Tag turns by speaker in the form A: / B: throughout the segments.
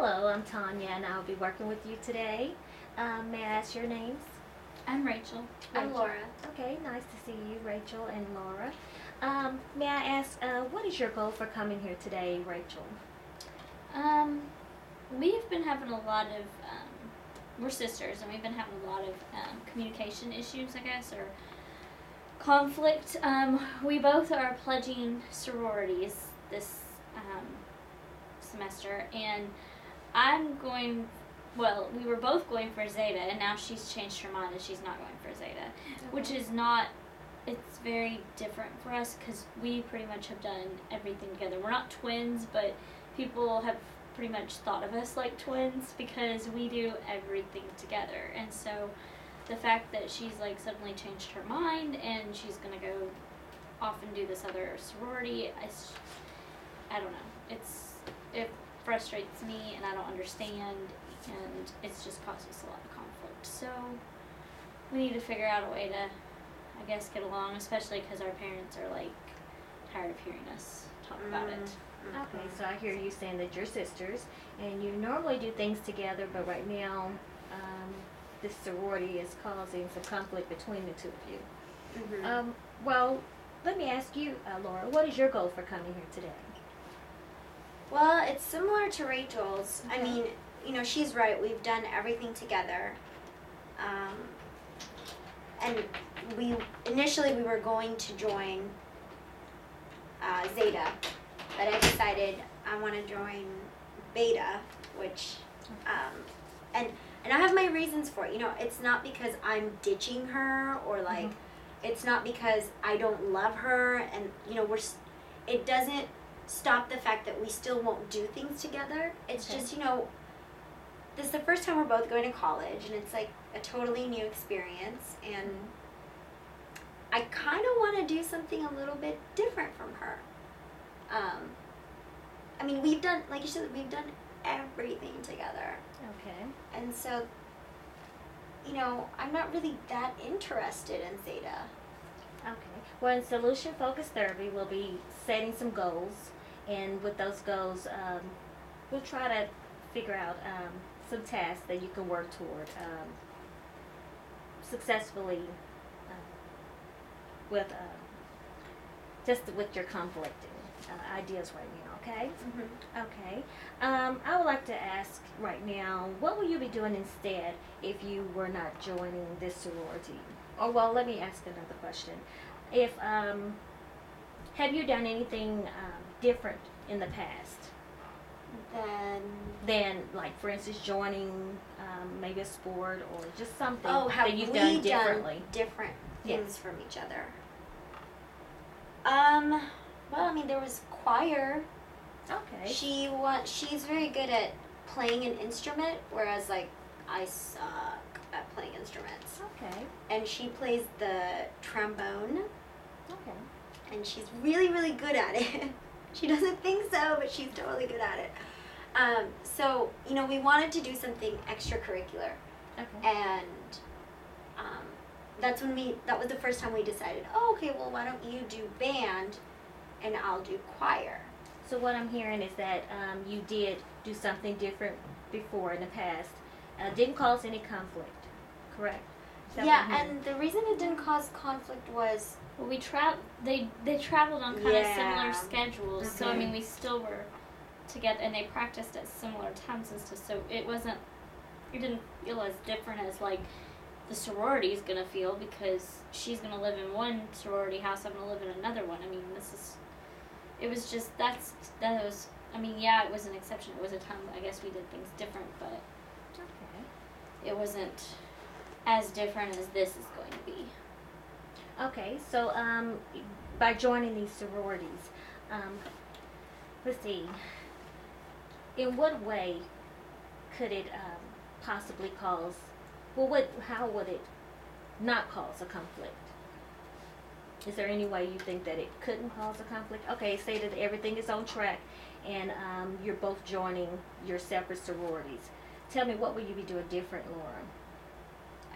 A: Hello, I'm Tanya, and I'll be working with you today. May I ask your names?
B: I'm Rachel.
C: I'm Laura.
A: Okay, nice to see you, Rachel and Laura. May I ask, what is your goal for coming here today, Rachel?
B: We've been having a lot of, we're sisters, and we've been having a lot of communication issues, I guess, or conflict. We both are pledging sororities this semester, and we were both going for Zeta, and now she's changed her mind and she's not going for Zeta, which is not, it's very different for us because we pretty much have done everything together. We're not twins, but people have pretty much thought of us like twins because we do everything together. And so the fact that she's like suddenly changed her mind and she's going to go off and do this other sorority, I don't know. It frustrates me and I don't understand, and it's just caused us a lot of conflict. So we need to figure out a way to, I guess, get along, especially because our parents are like tired of hearing us talk about it.
A: Okay, so I hear you saying that you're sisters, and you normally do things together, but right now, this sorority is causing some conflict between the two of you. Well, let me ask you, Laura, what is your goal for coming here today?
C: Well, it's similar to Rachel's.
A: Okay.
C: I mean, you know, she's right. We've done everything together. And initially we were going to join Zeta, but I decided I want to join Beta, which, and I have my reasons for it. You know, it's not because I'm ditching her or like, it's not because I don't love her, and you know, it doesn't stop the fact that we still won't do things together. It's just, you know, this is the first time we're both going to college, and it's like a totally new experience, and I kind of want to do something a little bit different from her. I mean, we've done, like you said, we've done everything together.
A: Okay.
C: And so, you know, I'm not really that interested in Zeta.
A: Okay. Well, in Solution Focused Therapy, we'll be setting some goals, and with those goals, we'll try to figure out some tasks that you can work toward successfully with just with your conflicting ideas right now. Okay. Okay. I would like to ask right now, what will you be doing instead if you were not joining this sorority? Or well, let me ask another question. If have you done anything different in the past than, like, for instance, joining maybe a sport or just something that you've done differently?
C: Different things
A: Yes.
C: from each other? Well, I mean, there was choir.
A: Okay.
C: She's very good at playing an instrument, whereas like I suck at playing instruments.
A: Okay.
C: And she plays the trombone,
A: Okay.
C: and she's really, really good at it. She doesn't think so, but she's totally good at it. So, you know, we wanted to do something extracurricular,
A: Okay.
C: and that was the first time we decided, oh, okay, well, why don't you do band, and I'll do choir.
A: So what I'm hearing is that you did do something different before in the past. Didn't cause any conflict, correct? Is that what I'm
C: Yeah,
A: hearing?
C: and the reason it didn't cause conflict was,
B: Well, they traveled on kind of similar
C: Yeah.
B: schedules, so I mean we still were together, and they practiced at similar times and stuff. So it didn't feel as different as like the sorority is gonna feel, because she's gonna live in one sorority house, I'm gonna live in another one. I mean, it was just I mean, yeah, it was an exception. It was a time I guess we did things different, but
A: Okay.
B: it wasn't as different as this is going to be.
A: Okay, so by joining these sororities, let's see, in what way could it possibly cause, how would it not cause a conflict? Is there any way you think that it couldn't cause a conflict? Okay, say that everything is on track and you're both joining your separate sororities. Tell me, what will you be doing different, Laura?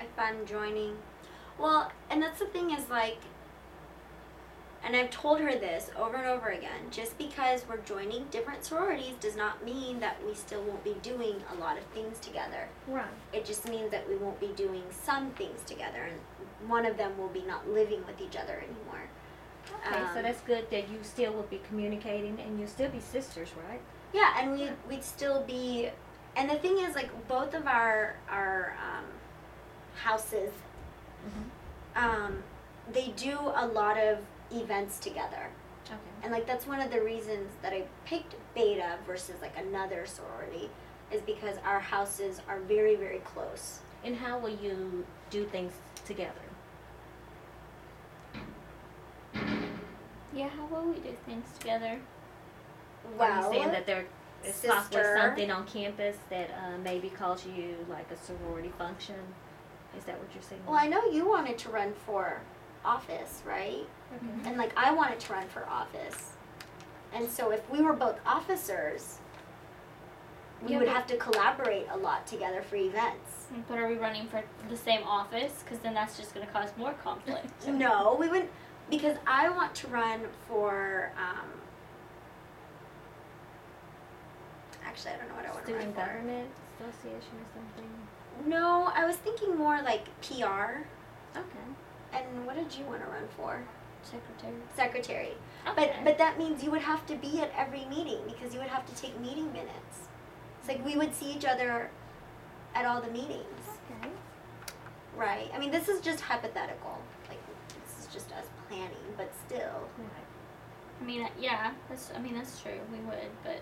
C: if I'm joining, well, and that's the thing is like, and I've told her this over and over again, just because we're joining different sororities does not mean that we still won't be doing a lot of things together.
A: Right.
C: It just means that we won't be doing some things together, and one of them will be not living with each other anymore.
A: Okay, so that's good that you still will be communicating and you'll still be sisters, right?
C: Yeah, and we'd still be, and the thing is, like, both of our houses, they do a lot of events together.
A: Okay.
C: And, like, that's one of the reasons that I picked Beta versus, like, another sorority, is because our houses are very, very close.
A: And how will you do things together?
B: Yeah, how will we do things together?
A: Are you saying that there is possibly
C: sister.
A: something on campus that maybe calls you like a sorority function? Is that what you're saying?
C: Well, I know you wanted to run for office, right?
A: Okay.
C: And, like, I wanted to run for office. And so if we were both officers, we
B: Yeah,
C: would
B: but-
C: have to collaborate a lot together for events.
B: But are we running for the same office? Because then that's just going to cause more conflict.
C: No, we wouldn't, because I want to run for, actually, I don't know what I want to run
A: Student
C: for.
A: government association or something?
C: No, I was thinking more like PR.
A: Okay.
C: And what did you want to run for?
B: Secretary.
C: Secretary.
A: Okay.
C: But that means you would have to be at every meeting because you would have to take meeting minutes. It's like we would see each other at all the meetings.
A: Okay.
C: Right. I mean, this is just hypothetical. Like, this is just us planning, but still.
A: Right.
B: I mean, yeah, that's true. We would, but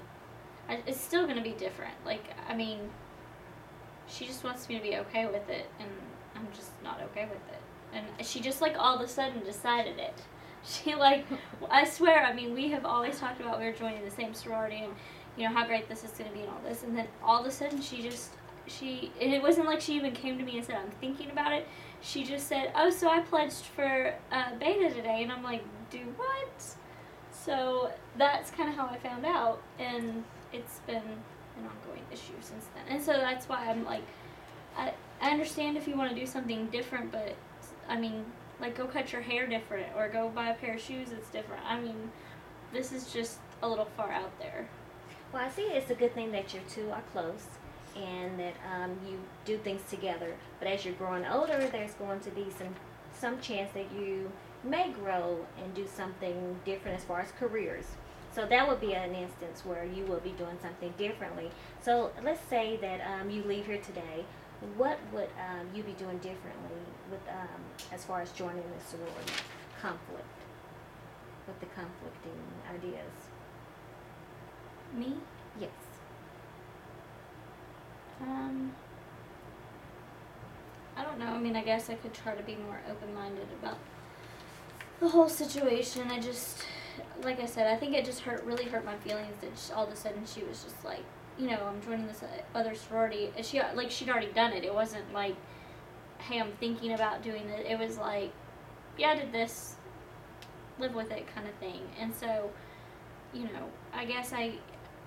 B: it's still going to be different. Like, I mean, she just wants me to be okay with it, and I'm just not okay with it. And she just, like, all of a sudden decided it. She, like, I swear, I mean, we have always talked about we were joining the same sorority and, you know, how great this is going to be and all this. And then all of a sudden and it wasn't like she even came to me and said, I'm thinking about it. She just said, oh, so I pledged for Beta today. And I'm like, do what? So that's kind of how I found out. And it's been an ongoing issue since then. And so that's why I'm like, I understand if you want to do something different, but, I mean, like, go cut your hair different or go buy a pair of shoes that's different. I mean, this is just a little far out there.
A: Well, I see it's a good thing that you two are close and that you do things together. But as you're growing older, there's going to be some chance that you may grow and do something different as far as careers. So that would be an instance where you will be doing something differently. So let's say that you leave here today. What would you be doing differently with as far as joining the sorority? Conflict. With the conflicting ideas.
B: Me?
A: Yes.
B: I don't know. I mean, I guess I could try to be more open-minded about the whole situation. I just, like I said, I think it just really hurt my feelings that all of a sudden she was just like, you know, I'm joining this other sorority. And she'd already done it. It wasn't like, hey, I'm thinking about doing it. It was like, yeah, I did this, live with it kind of thing. And so, you know, I guess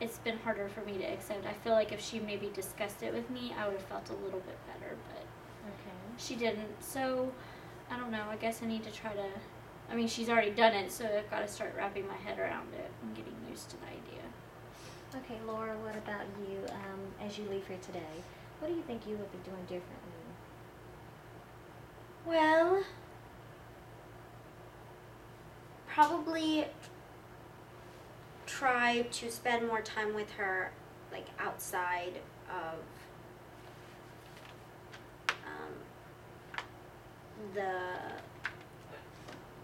B: it's been harder for me to accept. I feel like if she maybe discussed it with me, I would have felt a little bit better, but
A: Okay.
B: she didn't. So, I don't know. I guess I need to try to, I mean, she's already done it, so I've got to start wrapping my head around it and getting used to the idea.
A: Okay, Laura, what about you? As you leave here today, what do you think you would be doing differently?
C: Well, probably try to spend more time with her, like, outside of the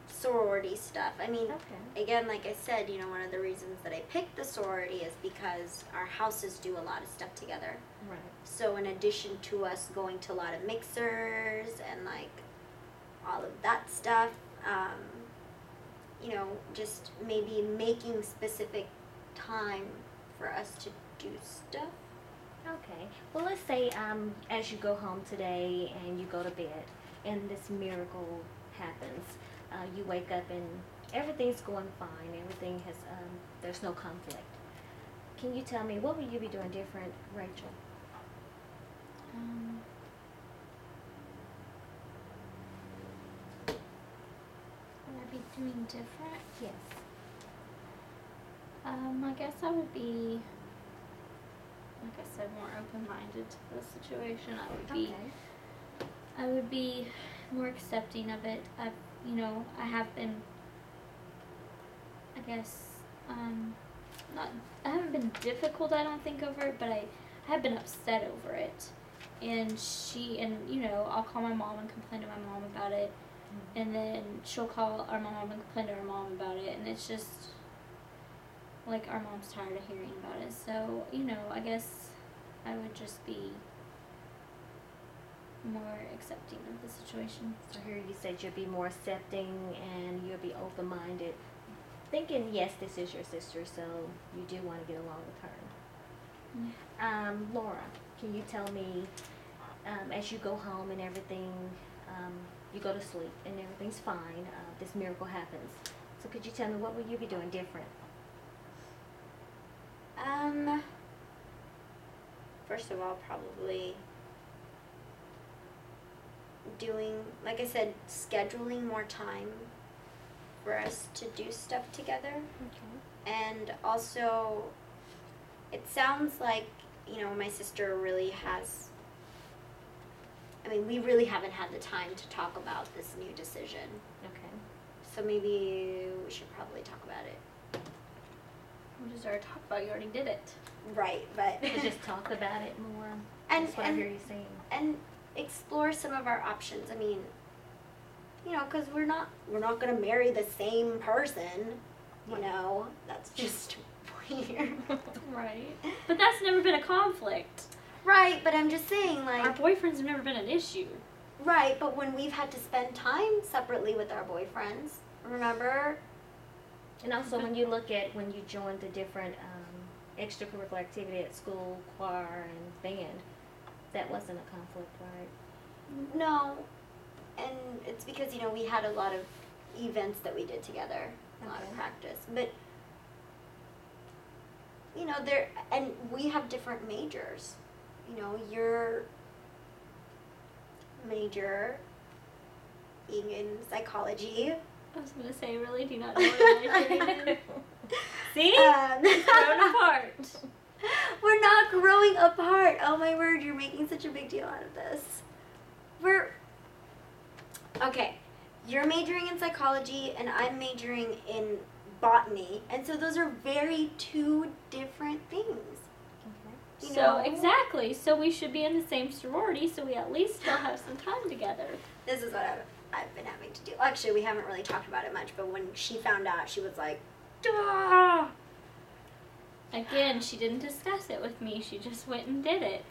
C: sorority stuff. I mean,
A: Okay.
C: again, like I said, you know, one of the reasons that I picked the sorority is because our houses do a lot of stuff together.
A: Right.
C: So in addition to us going to a lot of mixers and, like, all of that stuff, you know, just maybe making specific time for us to do stuff.
A: Okay. Well, let's say as you go home today and you go to bed and this miracle happens, you wake up and everything's going fine. Everything has, there's no conflict. Can you tell me, what would you be doing different, Rachel?
B: Would I be Doing different?
A: Yes.
B: I guess I would be, like I said, more open-minded to the situation. I would be more accepting of it. I have been, I guess, I haven't been difficult, I don't think, over it, but I have been upset over it. And I'll call my mom and complain to my mom about it. And then she'll call our mom and complain to our mom about it. And it's just, like, our mom's tired of hearing about it. So, I guess I would just be more accepting of the situation.
A: So here you said you'll be more accepting and you'll be open-minded, thinking, yes, this is your sister, so you do want to get along with her. Laura, can you tell me, as you go home and everything, you go to sleep and everything's fine, this miracle happens. So could you tell me, what will you be doing different?
C: First of all, probably doing, like I said, scheduling more time for us to do stuff together.
A: Okay.
C: And also, it sounds like, my sister really has, we really haven't had the time to talk about this new decision.
A: Okay.
C: So maybe we should probably talk about it.
B: What is there to talk about? You already did it.
C: Right, but
A: So just talk about it more.
C: And-
A: That's what I hear you saying.
C: and explore some of our options. Because we're not gonna marry the same person. That's just weird.
B: Right. But that's never been a conflict.
C: Right, but I'm just saying,
B: Our boyfriends have never been an issue.
C: right, but when we've had to spend time separately with our boyfriends, remember?
A: And also when you look at when you joined the different extracurricular activity at school, choir and band, that wasn't a conflict, right?
C: No. And it's because, we had a lot of events that we did together, a lot of
A: Okay.
C: practice. But, and we have different majors. Your major being in psychology.
B: I was going to say, really? Do you not know what I'm majoring in? See?
C: Um,
B: Grown apart.
C: We're not growing apart. Oh my word, you're making such a big deal out of this. Okay, you're majoring in psychology and I'm majoring in botany. And so those are very two different things.
A: Okay.
B: Exactly. So we should be in the same sorority so we at least still have some time together.
C: This is what I've been having to do. Actually, we haven't really talked about it much, but when she found out, she was like, "Duh!"
B: Again, she didn't discuss it with me. She just went and did it.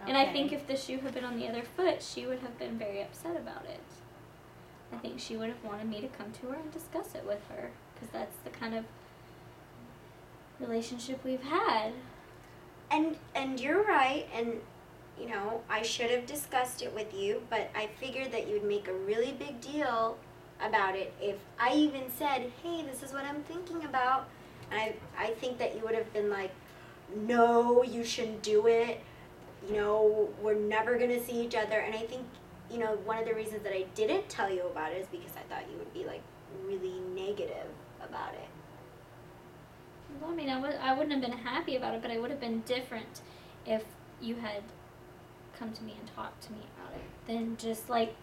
B: And I think if the shoe had been on the other foot, she would have been very upset about it. I think she would have wanted me to come to her and discuss it with her, because that's the kind of relationship we've had.
C: And you're right, and I should have discussed it with you, but I figured that you'd make a really big deal about it if I even said, "Hey, this is what I'm thinking about." And I think that you would have been like, "No, you shouldn't do it. We're never going to see each other." And I think, one of the reasons that I didn't tell you about it is because I thought you would be like really negative about it.
B: Well, I wouldn't have been happy about it, but I would have been different if you had come to me and talked to me about it than just like,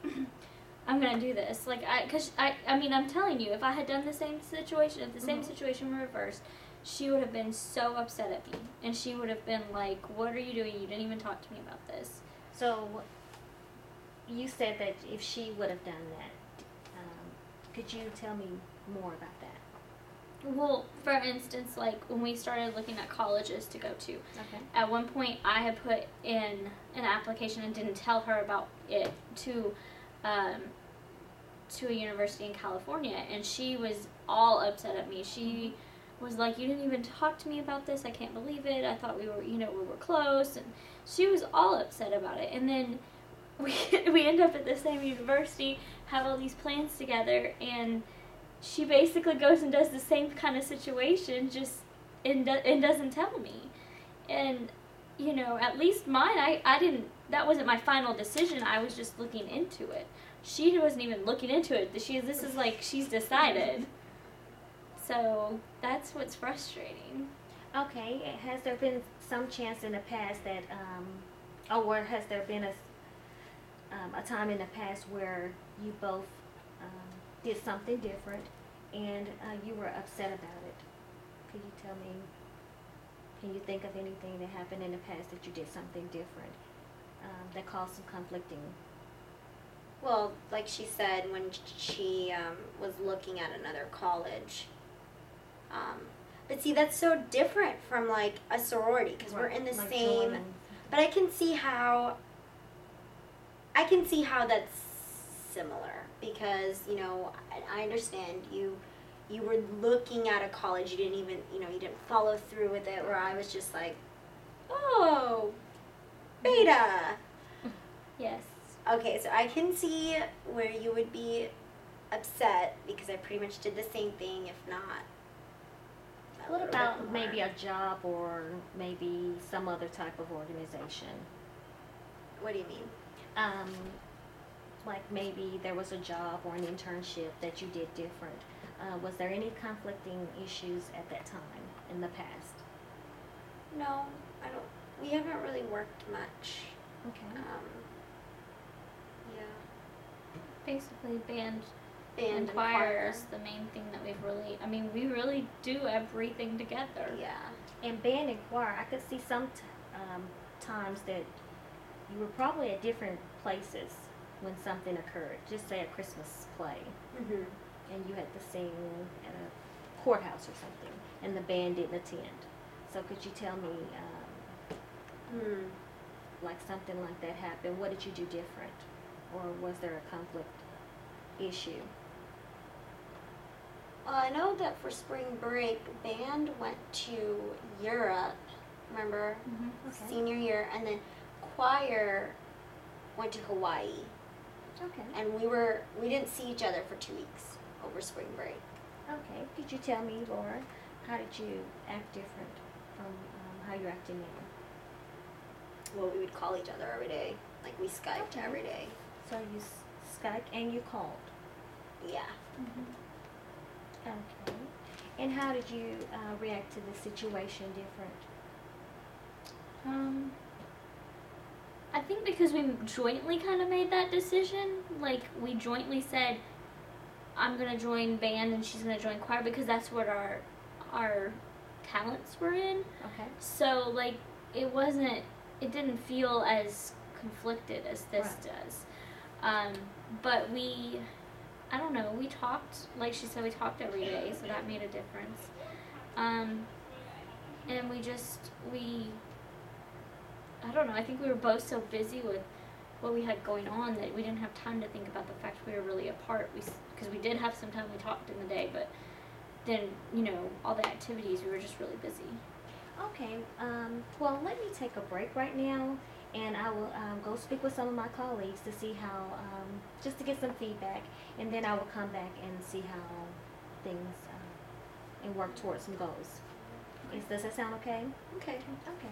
B: I'm gonna do this. I'm telling you, if I had done the same situation, if the same situation were reversed, she would have been so upset at me, and she would have been like, "What are you doing? You didn't even talk to me about this."
A: So you said that if she would have done that, could you tell me more about that?
B: Well, for instance, like when we started looking at colleges to go to,
A: Okay.
B: at one point I had put in an application and didn't tell her about it to a university in California, and she was all upset at me. She was like, "You didn't even talk to me about this. I can't believe it. I thought we were close." And she was all upset about it. And then we end up at the same university, have all these plans together, and she basically goes and does the same kind of situation, and doesn't tell me. And at least mine, I didn't. That wasn't my final decision. I was just looking into it. she wasn't even looking into it. This is like she's decided. So that's what's frustrating.
A: Okay, has there been some chance in the past that, or has there been a time in the past where you both did something different and you were upset about it? Could you tell me, can you think of anything that happened in the past that you did something different that caused some conflicting?
C: Well, like she said, when she was looking at another college. But see, that's so different from like a sorority because we're in the
A: Like
C: same. But I can see how that's similar because I understand you were looking at a college, you didn't even you didn't follow through with it, where I was just like, oh, beta.
B: Yes.
C: Okay, so I can see where you would be upset because I pretty much did the same thing, if not.
A: What about maybe a job or maybe some other type of organization?
C: What do you mean?
A: Like maybe there was a job or an internship that you did different. Was there any conflicting issues at that time in the past?
C: No, I don't. We haven't really worked much.
A: Okay.
C: Yeah.
B: Basically, band
C: Band
B: and choir is the main thing that we really do everything together.
C: Yeah.
A: And band and choir, I could see some times that you were probably at different places when something occurred. Just say a Christmas play,
C: Mhm.
A: and you had to sing at a courthouse or something, and the band didn't attend. So could you tell me, like something like that happened? What did you do different, or was there a conflict issue?
C: I know that for spring break, band went to Europe. Remember,
A: Okay.
C: senior year, and then choir went to Hawaii,
A: Okay.
C: and we didn't see each other for 2 weeks over spring break.
A: Okay. Could you tell me, Laura, how did you act different from how you're acting now?
C: Well, we would call each other every day, like we Skyped
A: Okay.
C: every day.
A: So you Skyped and you called.
C: Yeah.
A: Okay. And how did you react to the situation different?
B: I think because we jointly kind of made that decision. Like, we jointly said, I'm going to join band and she's going to join choir because that's what our talents were in.
A: Okay.
B: So, like, it didn't feel as conflicted as this does. But I don't know, we talked, like she said, we talked every day, so that made a difference. And I don't know, I think we were both so busy with what we had going on that we didn't have time to think about the fact we were really apart. Because we did have some time, we talked in the day, but then, all the activities, we were just really busy.
A: Okay. Well, let me take a break right now, and I will go speak with some of my colleagues to see how, just to get some feedback, and then I will come back and see how things, and work towards some goals. Does that sound okay?
C: Okay.
A: Okay.